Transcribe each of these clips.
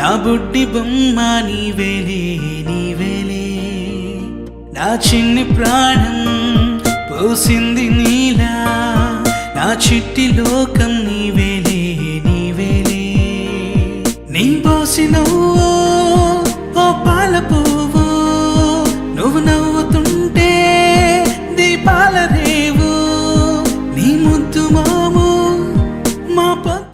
నా బుడ్డి బొమ్మ నీవేలే నీవేలే, నా చిన్ని ప్రాణం పోసింది నీలా, నా చిట్టి లోకం నీవేలే నీవేలే. నీ పోసినవో ఓ పాల పువ్వు, నువ్వు నవ్వుతుంటే దీపాల రేవు, నీ ముద్దు మాము మా పొద్దు.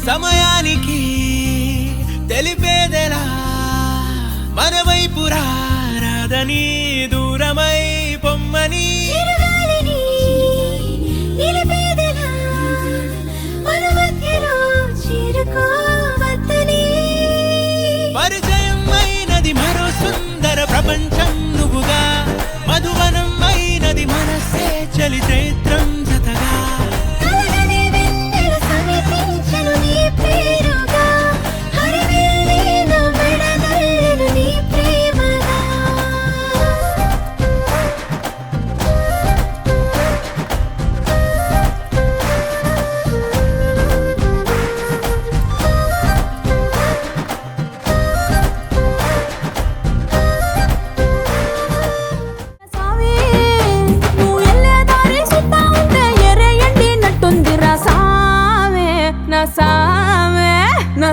సమయానికి తెలిపేదెలా, మన వైపు రాదని దూరమై పొమ్మని పరిచయం అయినది మరో సుందర ప్రపంచం నువ్వుగా, మధువనం అయినది మనసే చలి చైత్రం జతగా.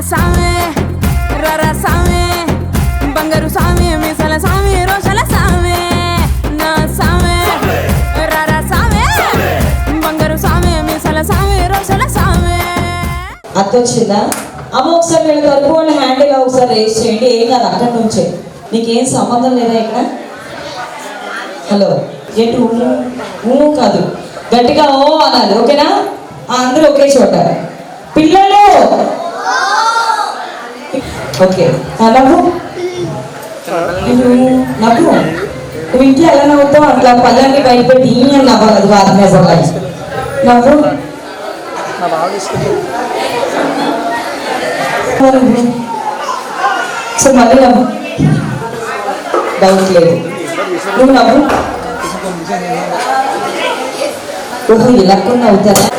సామే రర సామే బంగారు సామే మిసల సామే రోషల సామే నా సామే రర సామే బంగారు సామే మిసల సామే రోషల సామే. అర్థొచ్చిందా? అమ్మ ఒకసారి వీళ్ళ తరపు వాళ్ళ హ్యాండిల్ ఒకసారి రేస్ చేయండి. ఏం కాదు, అక్కడి నుంచే నీకేం సంబంధం లేదా ఇక్కడ. హలో ఏంటి ఊ కాదు, గట్టిగా ఓ అనాలి. ఓకేనా? అందరూ ఒకే చోట. పిల్లలు ఓకే నవ్వు నవ్వు నువ్వు ఇంట్లో ఎలా నవ్వుతావు అట్లా పళ్ళని బయట పెట్టి ఈ అని నవ్వాలి, అది కాదు నిజంగా నవ్వు. సో మళ్ళీ నవ్వు, డౌట్ లేదు. నువ్వు నవ్వు. ఓహో ఇలా కూడా నవ్వుతారా?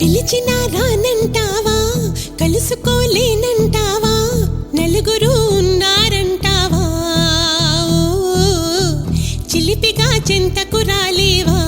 పిలిచినా రానంటావా, కలుసుకోలేనంటావా, నలుగురు ఉన్నారంటావా, చిలిపిగా చెంతకు రాలేవా.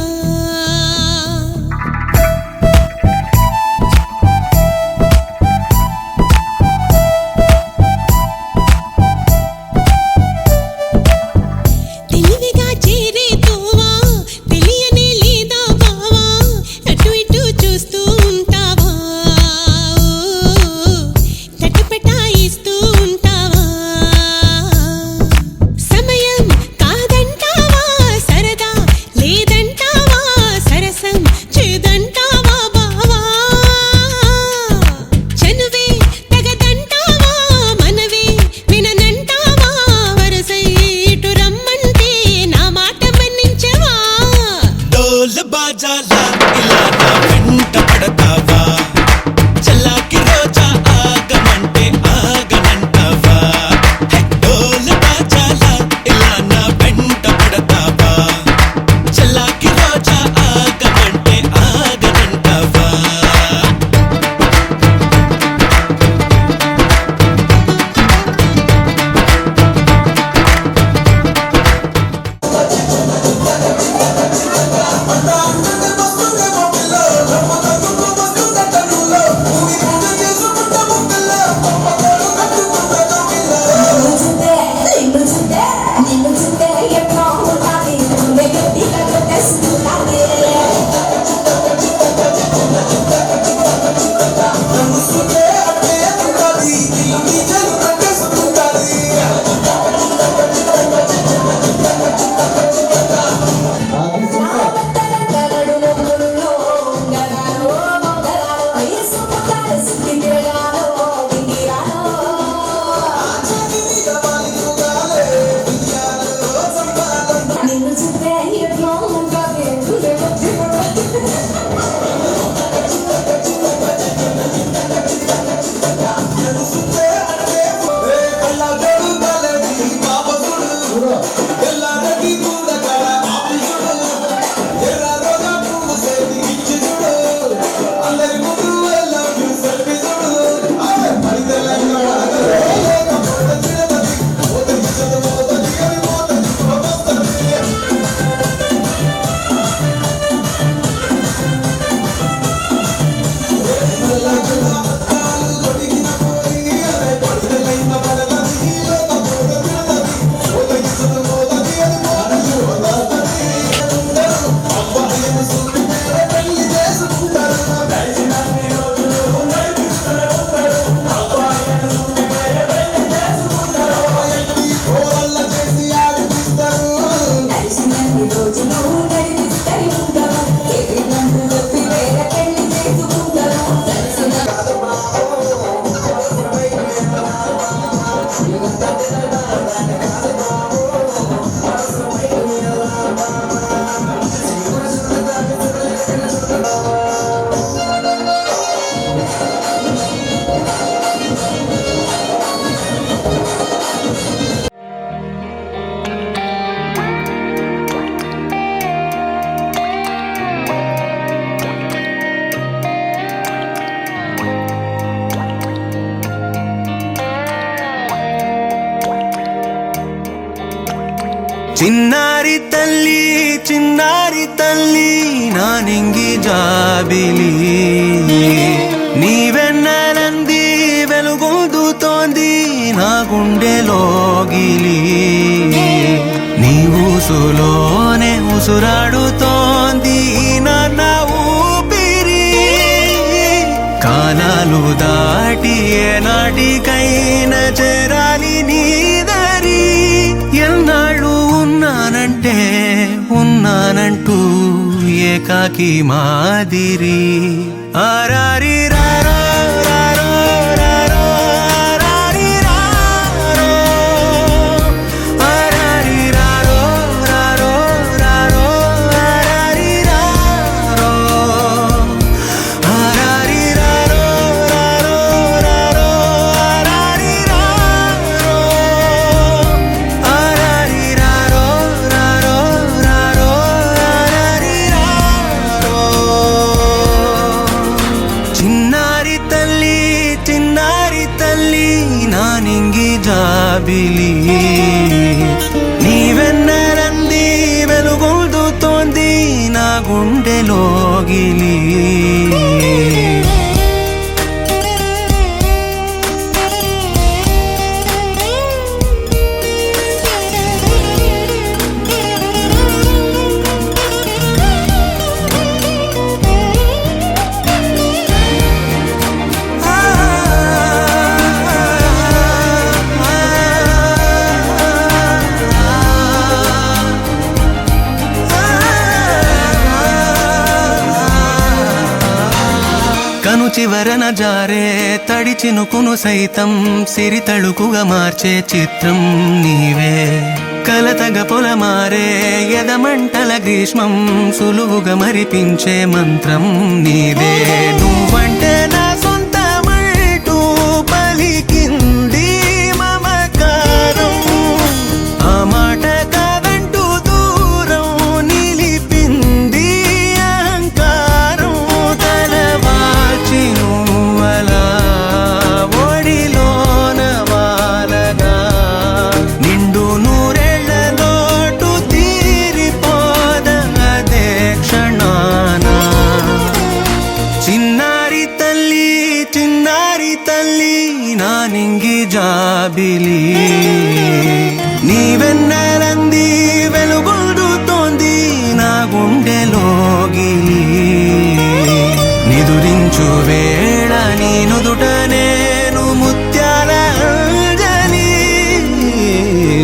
లేదంటావా చిన్నారి తల్లి నా నింగి జాబిలి నీవెన్నెలంది వెలుగొందుతోంది నా గుండెలోగిలి నీ ఊసులోనే ఉసురాడుతోంది నా ఊపిరి కాలాలు దాటి ఏనాటికైనా చేరాలి నీ దరి ఎన్నాళ్ళు ఉన్నానంటూ ఏకాకి మాదిరి ఆరారి రారో రారో రారో ఆరారి రారో ఆరారి రారో రారో రారో ఆరారి రారో ఆరారి రారో రారో రారో ఆరారి రారో ఆరారి రారో రారో రారో ఆరారి రారో చిన్నారి తల్లి నా నింగి జాబిలి నీవెన్నెలంది వెలుగొందుతోంది నా గుండెలోగిలి కను చివరన జారే తడి చినుకును సైతం సిరి తళుకుగా మార్చే చిత్రం నీవే కలతగ పొలమారే ఎదమంటల గ్రీష్మం సులువుగా మరిపించే మంత్రం నీదే నువ్వంటే నా సొంతమంటూ పలికింది మమకారం ఆ మాట కాదంటూ దూరం నిలిపింది అహంకారం తలవాల్చి నువ్వలా ఒడిలోన వాలగా నిండు నూరేళ్ల లోటు తీరిపోదదే క్షణాన చిన్నారి తల్లి నా నింగి జాబిలి నీవెన్నెలంది వెలుగొందుతోంది నా గుండెలోగిలి నిదురించు వేళ నీ నుదుట నేను ముత్యాల అంజలి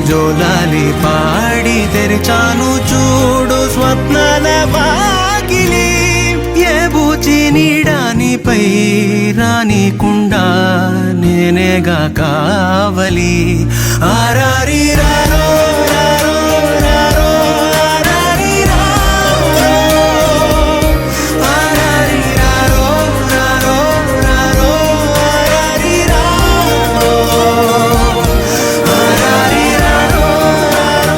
జోలాలి పాడి తెరిచాను చూడు స్వప్నాల వాకిలి ఏ బూచి నీడానిపై రానికుండా నేనేగా కావలి ఆరారి రారో రారో రారో ఆరారి రారో ఆరారి రారో రారో రారో ఆరారి రారో ఆరారి రారో రారో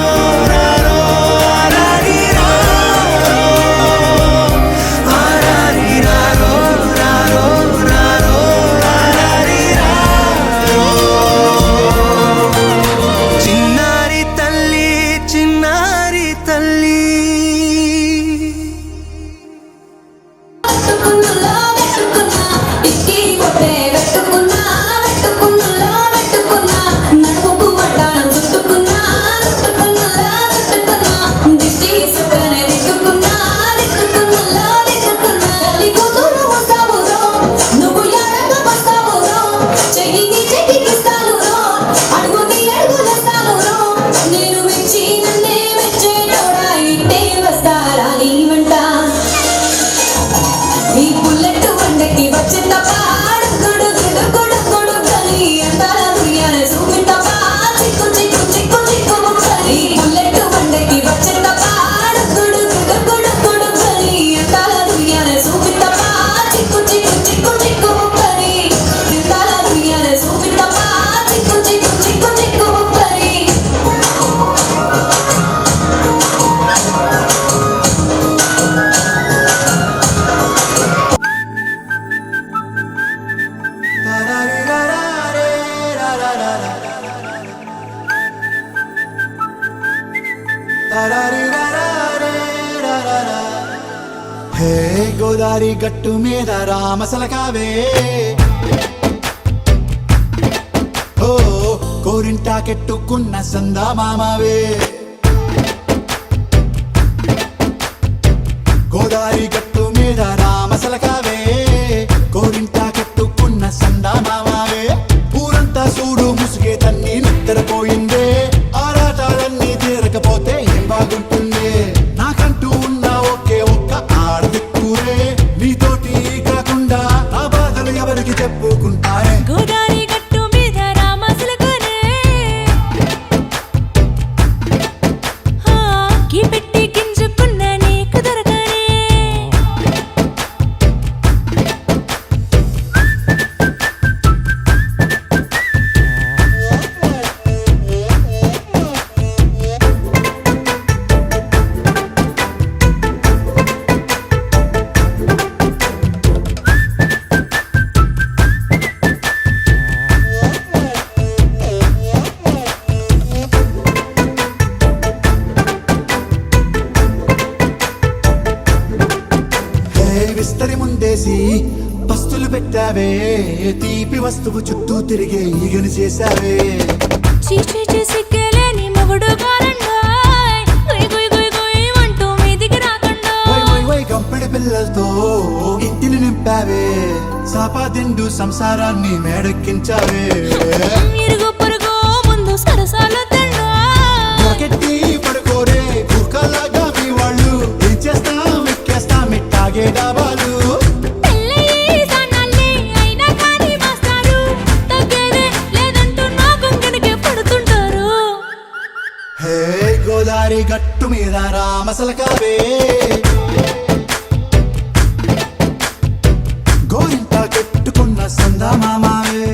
హే గోదారి గట్టు మీద రామసలకావే ఓ కోరింటాకెట్టుకున్న సందా మామావే గోదారి గట్టు మీద రామసలకావే కోరింటాకెట్టుకున్న సందా మామావే ఊరంతా చూడు ముసుగే తన్ని నిద్రపోయిందే ఆరాటాలన్నీ తీరకపోతే ఏం బాగుంటుంది నాకంటూ ఉన్న ఒకే ఒక్క ఆడదిక్కురే నీతోటి కాకుండా నా బాధలు ఎవరికి చెప్పుకుంటారే గోదారి గట్టు మీద రామసలకనే కీ పెట్టి గింజుకున్న నీకు దొరకనే విస్తరి ముందేసి పస్తులు పెట్టావే తీపి వస్తువు చుట్టూ తిరిగే ఈగను చేశావే చీచీ చేసి కేలేని మొగుడు కారండాయ్ గుయ్ గుయ్ గుయ్ గుయ్ అంటూ మీదికి రాకండా వై వై వై గంపెడి పిల్లలతో ఇంటిని నింపావే సాపాదిండు సంసారాన్ని మేడెక్కించావే ఇరుగు పొరుగు ముందు సరసాలు తిండా నాకెట్టి పడుకోరే కుక్కలాగా మీ వాళ్ళు ఏం చేస్తాం ఎక్కేస్తాం ఇట్టాగే డాబాలు పెళ్ళయి సన్నాళ్ళే అయినా కానీ మాస్తారు తగ్గేదే లేదంటూ నా కొంగడికే పడుతుంటారు హే గోదారి గట్టు మీద రామసలకావే గోరింట కెట్టుకున్న సందా మామావే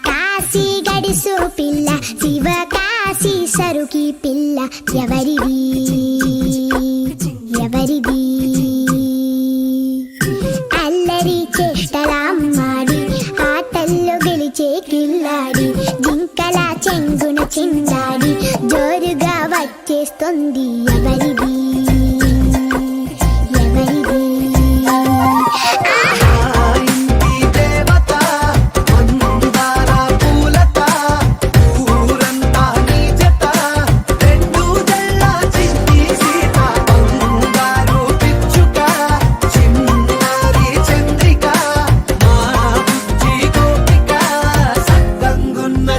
కాశీ గడిసు పిల్ల శివకాశి సరుకి పిల్ల ఎవరిది ఎవరిది అల్లరి చేష్టలామ్మాడి ఆటల్లో గెలిచే కిల్లాడి జింకల చెంగున చిందాడి జోరుగా వచ్చేస్తుంది ఎవరిది ఎవరిది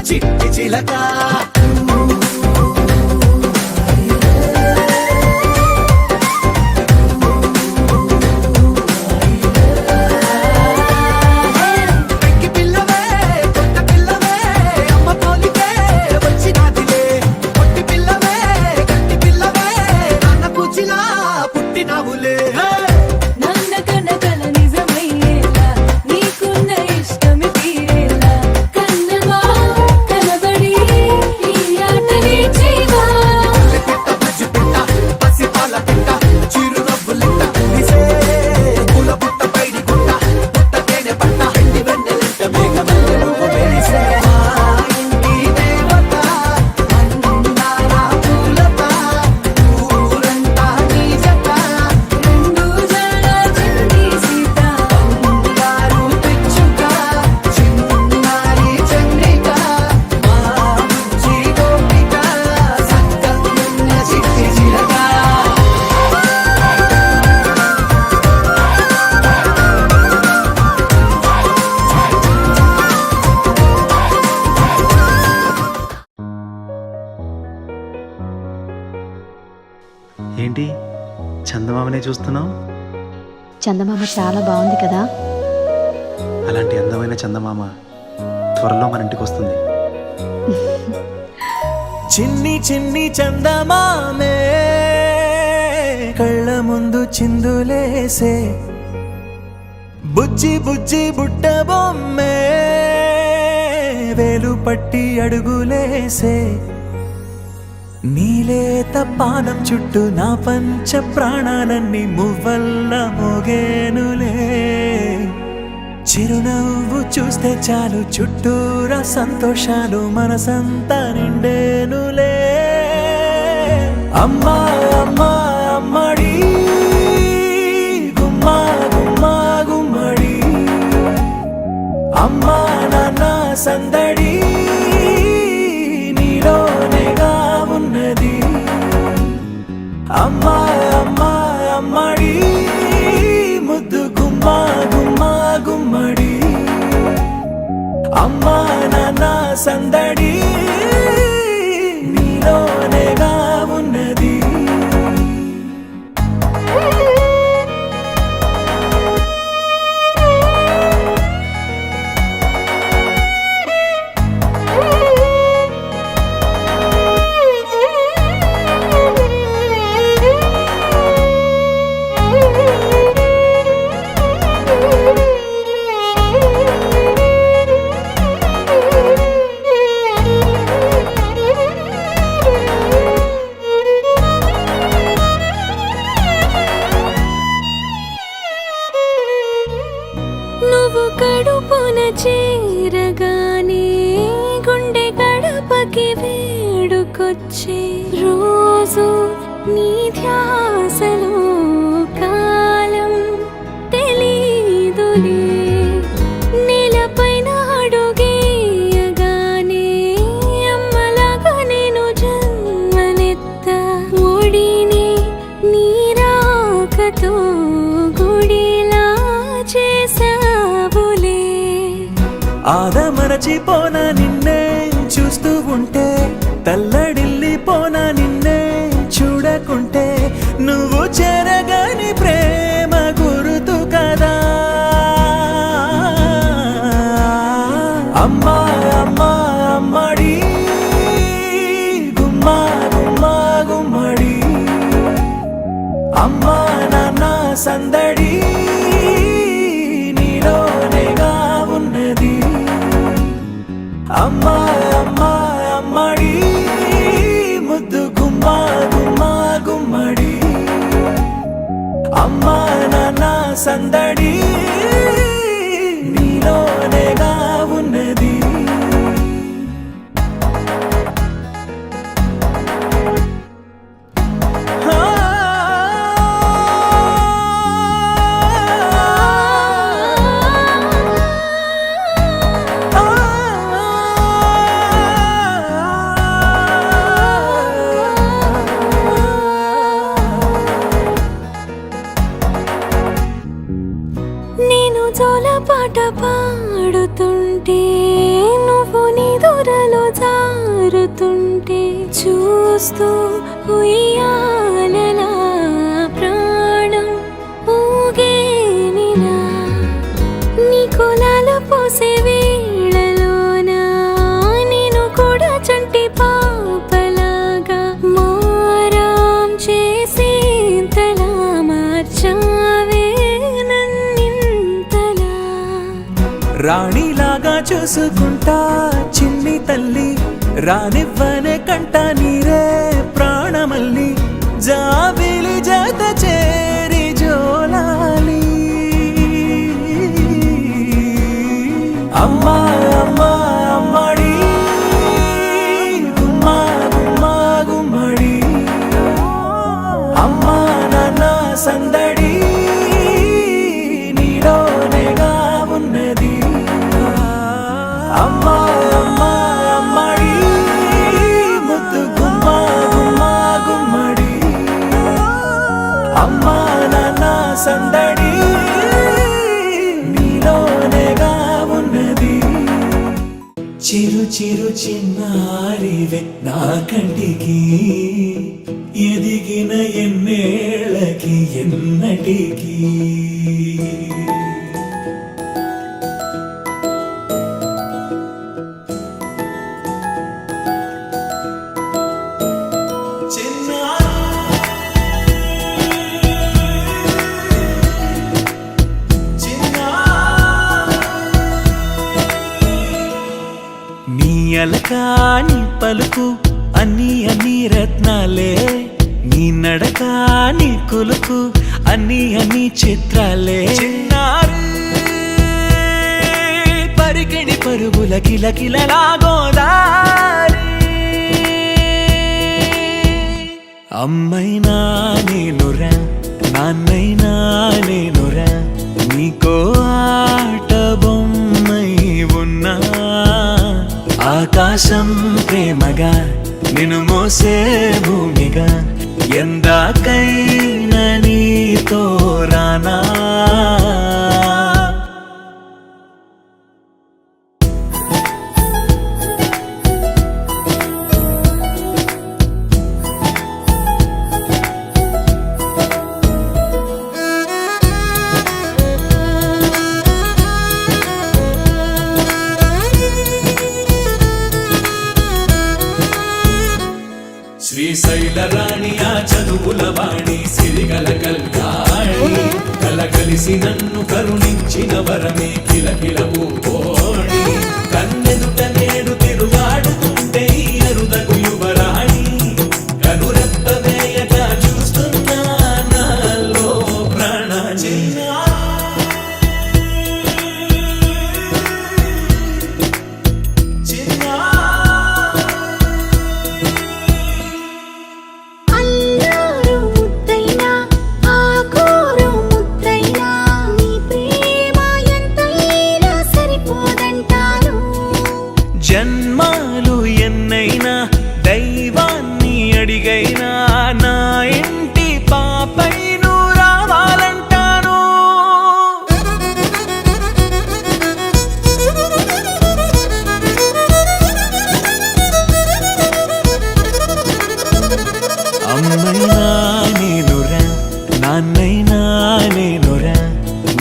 చిట్టి చిలక ఏంటి చందమామనే చూస్తున్నావు? చందమామ చాలా బాగుంది కదా. అలాంటి అందమైన చందమామ త్వరలో మన ఇంటికి వస్తుంది. చిన్ని చిన్ని చందమామే కళ్ళ ముందు చిందులేసే, బుజ్జి బుజ్జి బుట్ట బొమ్మే వేలు పట్టి అడుగులేసే, నీలేత పానం చుట్టూ నా పంచ ప్రాణాలన్నీ మువ్వల్ల మోగేనులే, చిరునవ్వు చూస్తే చాలు చుట్టూరా సంతోషాలు మనసంతా నిండేనులే. అమ్మా అమ్మా అమ్మడి గుమ్మా గుమ్మా గుమ్మడి, అమ్మా నాన్న సందడి నీలోనేగా ఉన్నది. అమ్మా అమ్మా అమ్మడి ముద్దు గుమ్మా గుమ్మా గుమ్మడి, అమ్మా నాన్న సందడి నీలోనేగా ఉన్నది. నువ్వు కడుపున చేరగానే గుండె గడపకి వేడుకొచ్చే, రోజు నీ ధ్యాసలో కాలం తెలీదులే, నేలపైన అడుగేయగానే అమ్మలాగా నేను జన్మనెత్త, ఒడిని నీ రాకతో గుడిలా చేసావులే. ఆదమరచిపోన నిన్నే చూస్తూ ఉంటే, తల్లడిల్లిపోన నిన్నే చూడకుంటే, నువ్వు చెరగని ప్రేమ గుర్తు కదా. అమ్మా అమ్మా అమ్మడి గుమ్మా గుమ్మా గుమ్మడి, అమ్మా నాన్న సందడి నీలోనేగా ఉన్నది. అమ్మా అమ్మా అమ్మడి ముద్దు గుమ్మా గుమ్మా గుమ్మడి, అమ్మా నాన్న సందడి నీలోనేగా ఉన్నది. నేను జోలపాట పాడుతుంటే, నువ్వు నిదురలో జారుతుంటే, చూస్తూ ఉయ్యాలలా ప్రాణం ఊగేనిలా, నీ కులాల పోసే వేళలోన నేను కూడా చంటి పాపలాగా మారాం చేసేంతలా మార్చావే నన్నింతలా. రాణిలాగా చూసుకుంటా చిన్ని తల్లి, రానివ్వనే కంట నీరే ప్రాణమల్లి, జాబిలి జత చేరి జోలాలి. అమ్మా అమ్మా అమ్మడి గుమ్మా గుమ్మా గుమ్మడి, అమ్మా నాన్న సందడి నీలోనేగా ఉన్నది. అమ్మా అమ్మా అమ్మడి ముద్దు గుమ్మా గుమ్మా గుమ్మడి, అమ్మా నాన్న సందడి నీలోనేగా ఉన్నది. చిరు చిరు చిన్నారివే నా కంటికి, ఎదిగిన ఎన్నే ఎక్కడికి ఎన్నటికి నీ అలకాని పలుకు అన్ని అన్ని రత్నాలే, నీ నడకాని కులుకు అన్ని అన్ని చిత్రాలే. చిన్నారు పరికిణి పరుగుల కిలకిలలాగోదారి, అమ్మైనా నేనురా నాన్నైనా నేనురా, నీకో ఆట బొమ్మై ఉన్నా. ఆకాశం ప్రేమగా నిన్ను మోసే భూమిగా, ఎందాకైనా నీతో రానా. శ్రీశైల రాణి ఆ చదువుల వాణి, సిరిగల కల్యాణి, కలగలిసి నన్ను కరుణించిన వరమే కిలకిల పూకోణి. కన్నెదుట నేడు తిరుగాడుతుంటే ఈ అరుదకు యువరాణి, కనురెప్ప వేయక చూస్తున్నా నాలో ప్రాణ. అల్లారు ముద్దైనా ఆకోరు ముద్దైనా, నీ ప్రేమ ఎంతైనా సరిపోదంటాను. జన్మాలు ఎన్నైనా దైవాన్ని అడిగైనా, నా ఇంటి పాపై నువ్వు రావాలంటాను. అమ్మైనా నేనురా నాన్నైనా నేనురా,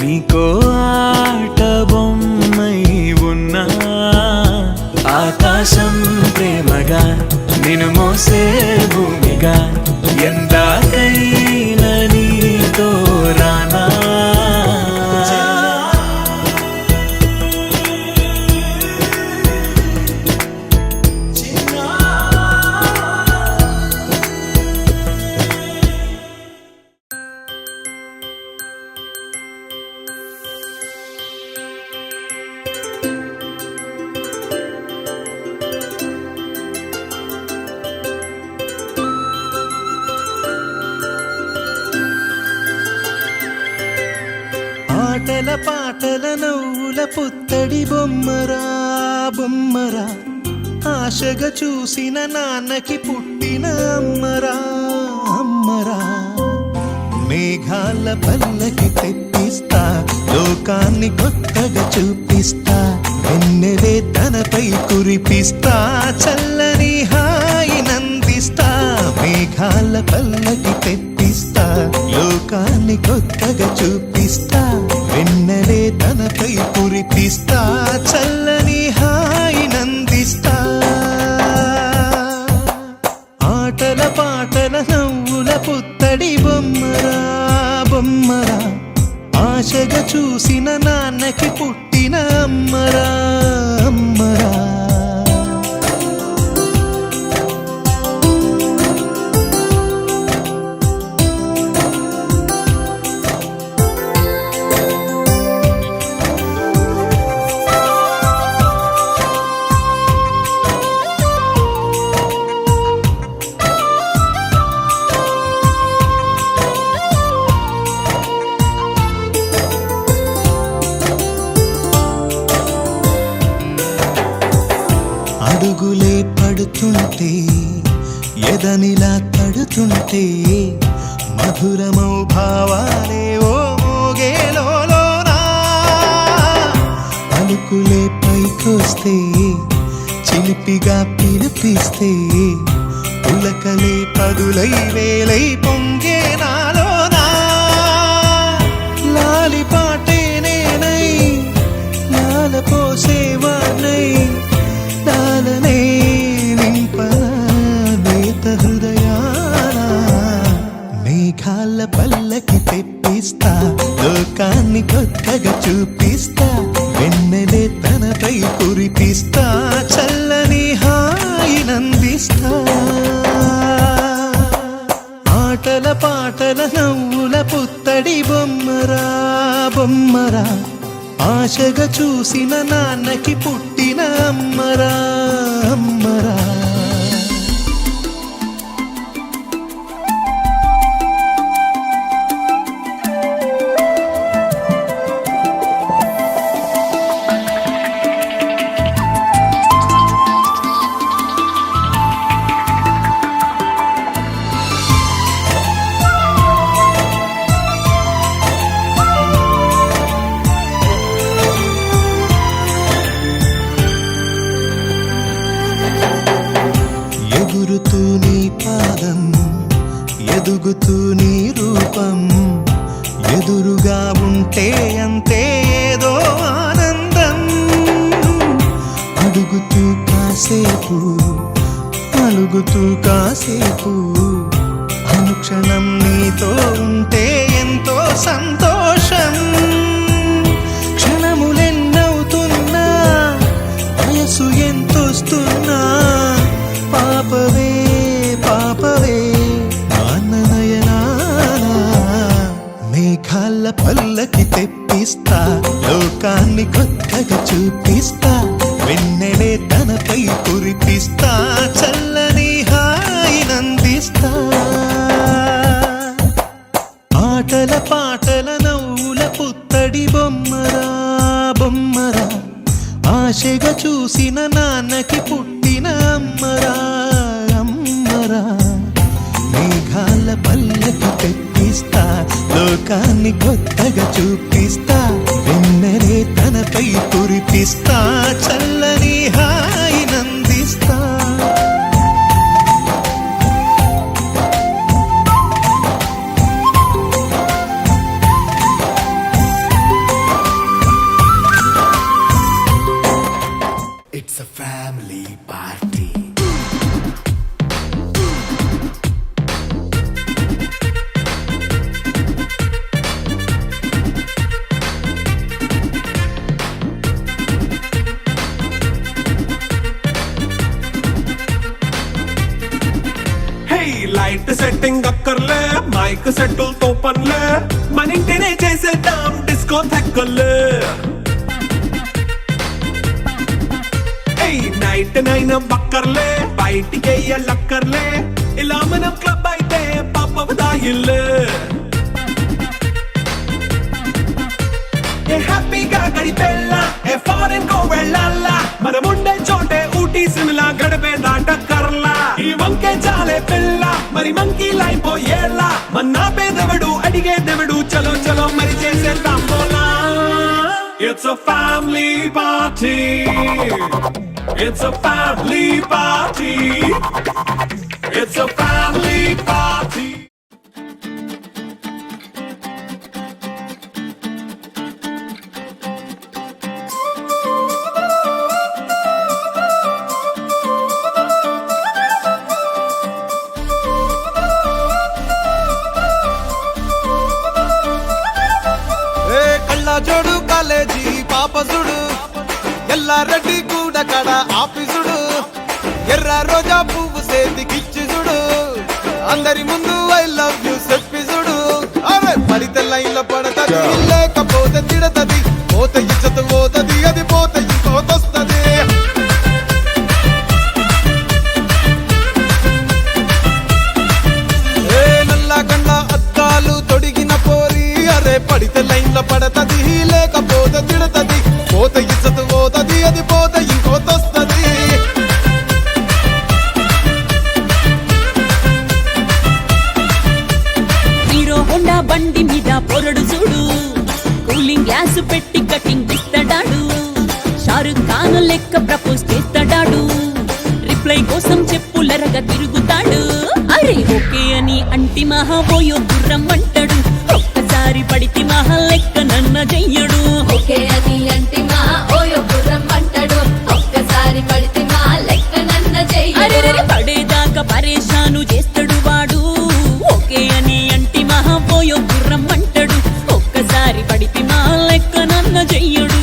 నీకో ఆట బొమ్మై ఉన్నా. ఆకాశం ప్రేమగా నిన్ను మోసే భూమిగా, ఎందాకైనా నీతో రానా. ఆటల పాటల నవ్వుల పుత్తడి బొమ్మరా బొమ్మరా, ఆశగా చూసిన నాన్నకి పుట్టిన అమ్మరా అమ్మరా. మేఘాల పల్లకి తెప్పిస్తా, లోకాన్ని కొత్తగా చూపిస్తా, వెన్నెలే తనపై కురిపిస్తా, చల్లని హాయి నందిస్తా. మేఘాల పల్లకి తెప్పిస్తా, లోకాన్ని కొత్తగా చూపిస్తా, వెన్నెలే తనపై కురిపిస్తా, చల్లని హాయి నందిస్తా. ఆటల పాటల నవ్వుల పుత్తడి బొమ్మరా బొమ్మరా, ఆశగా చూసిన నాన్నకి పుట్టిన అమ్మరా అమ్మరా. అడుగులే పడుతుంటే ఎదనిలా తడుతుంటే, మధురమౌ భావాలే ఓ మోగేలోనా. పలుకులే పైకొస్తే చిలిపిగా పిలిపిస్తే, పులకలే పదులై వేలై పొంగే నాలోనా. పోసేవానై నాలనే నింపనేత హృదయాన మేఘాల పల్లకి తెప్పిస్తా లోకాన్ని కొత్తగా చూపిస్తా వెన్నెలే తనపై కురిపిస్తా చల్లని హాయినందిస్తా ఆటల పాటల నవ్వుల పుత్తడి బొమ్మరా బొమ్మరా ఆశగా చూసిన నాన్నకి పుట్టిన అమ్మరా అమ్మరా ఎగురుతూ నీ పాదం ఎదుగుతూ నీ రూపం ఎదురుగా ఉంటే అంతే ఏదో ఆనందం అడుగుతూ కాసేపు అలుగుతూ కాసేపు అనుక్షణం నీతో ఉంటే ఎంతో సంతోషం క్షణములెన్నవుతున్నా వయసు ఎంతొస్తున్నా పాపవే పాపవే నాన్ననయనానా మేఘాల పల్లకి తెప్పిస్తా లోకాన్ని కొత్తగా చూపిస్తా వెన్నెలే తనపై కురిపిస్తా చల్లని హాయినందిస్తా ఆటల పాటల నవ్వుల పుత్తడి బొమ్మరా బొమ్మరా ఆశగా చూసిన నాన్నకి పుట్టిన అమ్మరా అమ్మరా మేఘాల పల్లకి తెప్పిస్తా లోకాన్ని కొత్తగా చూపిస్తా వెన్నెలే తనపై కురిపిస్తా చల్లని హాయినందిస్తా It's a family party. Light setting అక్కర్లే మైక్ సెట్టుల్ తో పనులే మన ఇంటినే చేసేద్దాం డిస్కో థెక్కలే నైట్ నైన్ బక్కర్లే బయటికి లక్కర్లే ఇలా మనం క్లబ్ అయితే పాపదాయిల్లే హ్యాపీగా గడిపెళ్ళా ఏ ఫారెన్ కో వెళ్ళాలా మనం ఉండే చోటే ఊటీ సిమ్లా గడిపే దాటక్కర్లా ఈ వంకే చాలే పిల్ల మరి మంకీ లైపోయేలా మన్నా పేదవడు అడిగేదెవడు చలో చలో మరి చేసేద్దాం బోలా It's a family party. It's a family party. It's a family party. జోడు కాలేజీ పాపసుడు ఎల్లారెడ్డి కూడా కడ ఆఫీసుడు ఎర్ర రోజా పువ్వు సేతికిచ్చి చూడు అందరి ముందు ఐ లవ్ యూ చెప్పి చూడు అరే పడితే లైన్లో పడతది లేకపోతే తిడతది పోత ఇచ్చత పోతది అది పోత ఇంకోతొస్తది నల్లా కండ్ల అద్దాలు తొడిగిన పోరి అరే పడితే లైన్లో పడతది లేకపోతే తిడతది పోత ఇచ్చత పోతది అది పోత ఇంకోతొస్తది హీరో హోండా బండి మీద పొరడు చూడు కూలింగ్ గ్లాస్ పెట్టి కటింగ్ ఇస్తాడాడు షారుఖ్ ఖాన్ లెక్క ప్రపోజ్ చేస్తాడాడు రిప్లై కోసం చెప్పులరగా తిరుగుతాడు అరే ఓకే అని అంటి మహా పోయో గుర్రం అంటాడు ఒక్కసారి పడితే మహా లెక్క నన్న చెయ్యడు ఓకే అది అంటే మా ఓయో గుర్రం ఓయో గుర్రం అంటాడు ఒక్కసారి పడితే మా లెక్క నన్న చెయ్యడు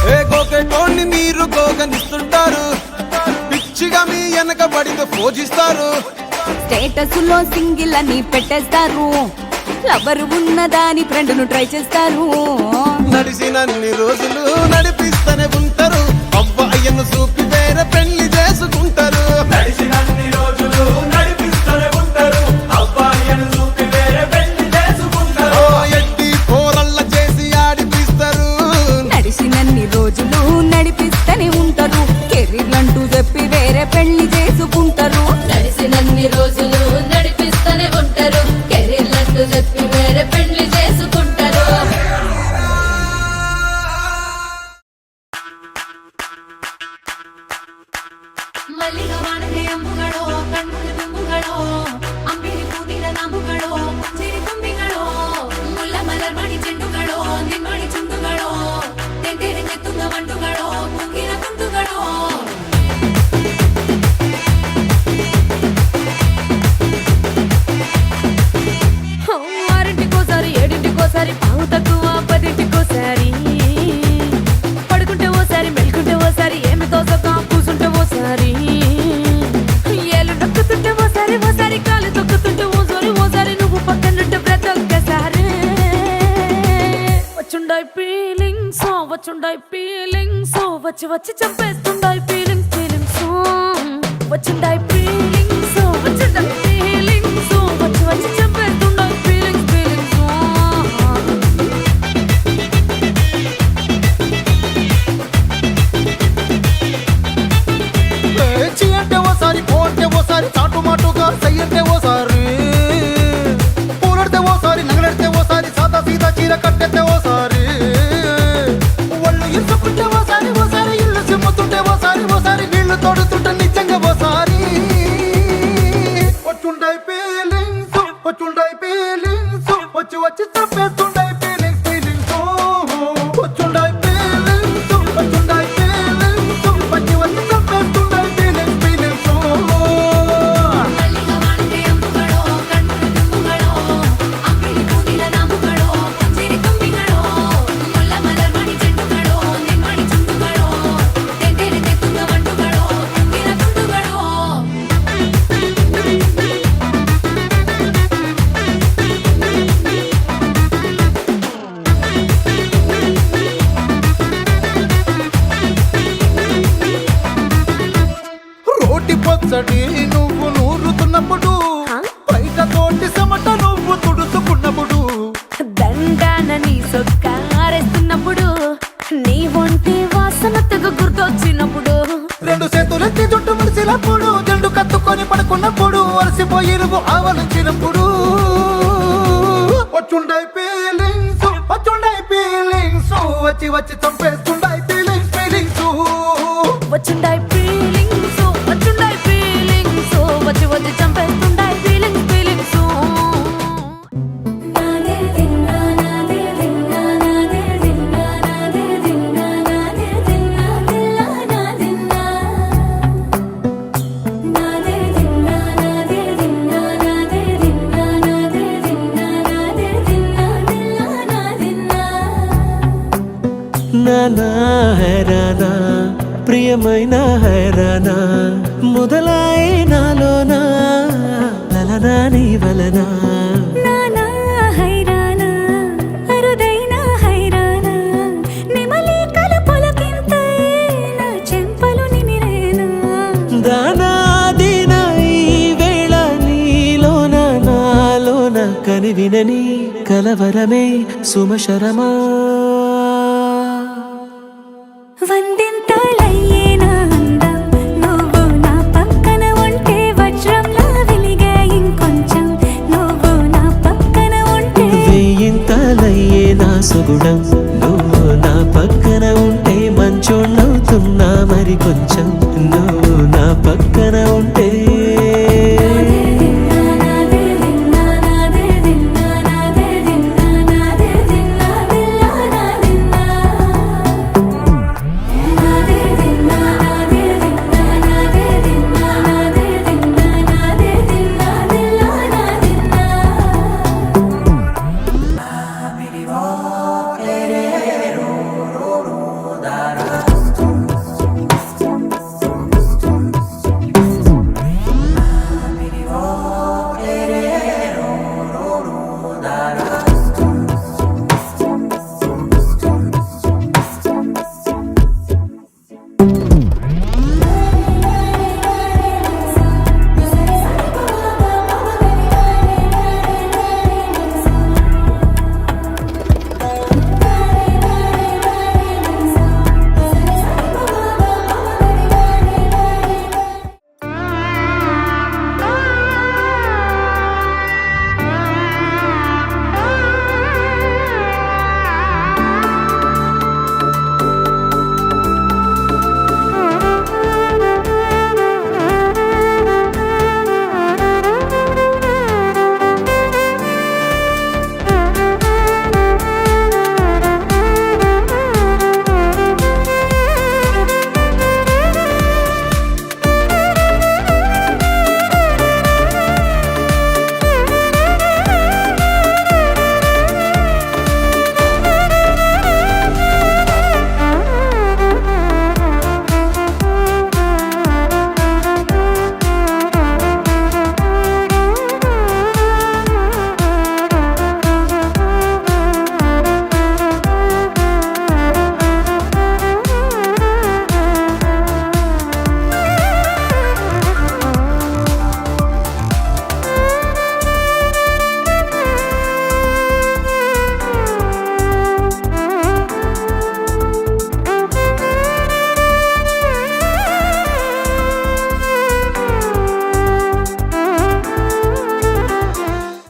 ఏ గోకెటోన్ని మీరు గోగనిస్తుంటారు పిచ్చిగా మీ వెనక పడితే పూజిస్తారు స్టేటస్ లో సింగిల్ అని పెట్టేస్తారు లవర్ ఉన్నదాని ఫ్రెండ్ ను ట్రై చేస్తారు నడిచినన్ని రోజులు నడిపిస్తూనే ఉంటారు అబ్బాయిను చూపి వేరే పెళ్లి చేసుకుంటారు నడిచినన్ని రోజులు నడిపిస్తూనే ఉంటారు అబ్బాయిని చూపి వేరే పెళ్లి చేసుకుంటారు ఓ ఎట్టి పోరల్ల చేసి ఆడిపిస్తారు నడిచినన్ని రోజులు నడిపిస్తూనే ఉంటారు కెరీర్ అంటూ చెప్పి వేరే పెళ్లి చేసుకుంటారు నడిసినన్ని రోజులు నడిపిస్తూనే ఉంటారు కెరీర్లంటూ చెప్పి వేరే పెళ్లి చేసుకుంటారు ಮಲ್ಲಿಗ ವಾಣದೆ ಅಂಬುಗಳೋ ಕಣ್ಮುಳು ಬಿಂಬುಗಳೋ ಅಂಬಿಲಿ ಪೂನಿನ ನಾಮುಗಳೋ ಮುಂಜಿರಿ ತುಂಬಿಗಳೋ ಮುಲ್ಲ ಮಲರ್ ಮಣಿ ಚೆಂಡುಗಳೋ ನಿಮ್ಮಣಿ ಚುಂಡುಗಳೋ ತೆಂಟೆರೆ ಚೆತ್ತುಂಗ ಮಂಡುಗಳೋ ಮುಂಗಿನ ತುಂಡುಗಳೋ ఆరింటికోసారి ఏడింటికోసారి పావు తక్కువ పదింటికోసారి పడుకుంటే ఓసారి మెలుకుంటే ఓసారి ఏమి తోసక కూసుంటే ఓసారి ఏళ్ళు నొక్కుతుంటే ఓసారి ఓసారి కాలు తొక్కుతుంటే ఓసారి నువ్వు పక్కనుంటే బ్రతొక్కసారి వచ్చుండాయి ఫీలింగ్స్ వచ్చి వచ్చి చంపేస్తుండాయి ఫీలింగ్స్ వచ్చుండాయి ఫీలింగ్స్ వచ్చి వచ్చి చంపేస్తుండాయి ఫీలింగ్స్ చీ అంటే ఓసారి పో అంటే ఓసారి చాటు మాటుగా సై అంటే ఓసారి పూలడితే ఓసారి నగలడితే ఓసారి సాదా సీదా చీర కట్టెత్తే ఓసారి ఒళ్ళు ఇరుసుకుంటే ఓసారి ఇల్లు సిమ్ముతుంటే ఓసారి నీళ్లు తోడుతుంటే నిజంగా ఓసారి వచ్చుండాయి ఫీలింగ్స్ వచ్చి వచ్చి చంపేస్తుండాయి ఫీలింగ్స్ వచ్చుండాయి ఫీలింగ్స్ వచ్చి వచ్చి చంపేస్తుండాయి ఫీలింగ్స్ ಮಲ್ಲಿಗ ವಾಣದೆ ಅಂಬುಗಳೋ ಕಣ್ಮುಳು ಬಿಂಬುಗಳೋ ಅಂಬಿಲಿ ಪೂನಿನ ನಾಮುಗಳೋ ಮುಂಜಿರಿ ತುಂಬಿಗಳೋ ಮುಲ್ಲ ಮಲರ್ ಮಣಿ ಚೆಂಡುಗಳೋ ನಿಮ್ಮಣಿ ಚುಂಡುಗಳೋ ತೆಂಟೆರೆ ಚೆತ್ತುಂಗ ಮಂಡುಗಳೋ ಮುಂಗಿನ ತುಂಡುಗಳೋ రోటి పచ్చడి నువ్వు నూరుతున్నప్పుడు బయట తోటి సమట నువ్వు తుడుచుకున్నప్పుడు దండాన నీ సొక్కారేస్తున్నప్పుడు నీ ఒంటి వాసన తెగ గుర్తొచ్చినప్పుడు రెండు చేతులెత్తి జుట్టు ముడిసినప్పుడు జెండు కత్తుకొని పడుకున్నప్పుడు అలసిపోయి నువ్వు ఆవలించినప్పుడు వచ్చుండాయి ఫీలింగ్స్ వచ్చి వచ్చి చంపేస్తుండాయి ఫీలింగ్స్ వచ్చుండాయి ఫీలింగ్స్ వచ్చి వచ్చి చంపేస్తుండాయి ఫీలింగ్స్ నానా హైరానా ప్రియమైన హైరానా మొదలాయి నాలోనా లలనా నీ వలనా నానా హైరానా అరుదైన హైరానా నెమలి కలుపులకింతై నా చెంపలు నిమిరేనా దానాదిన ఈ వేళ నీలోన నాలోన కనివినని కలవరమే సుమశరమా వందింతలయ్యేనా అందం నువ్వు నా పక్కన ఉంటే వజ్రంలా వెలిగే ఇంకొంచెం నువ్వు నా పక్కన ఉంటే వెయ్యింతలయ్యే నా సుగుణం నువ్వు నా పక్కన ఉంటే మంచోళ్ళవుతున్నా మరి కొంచెం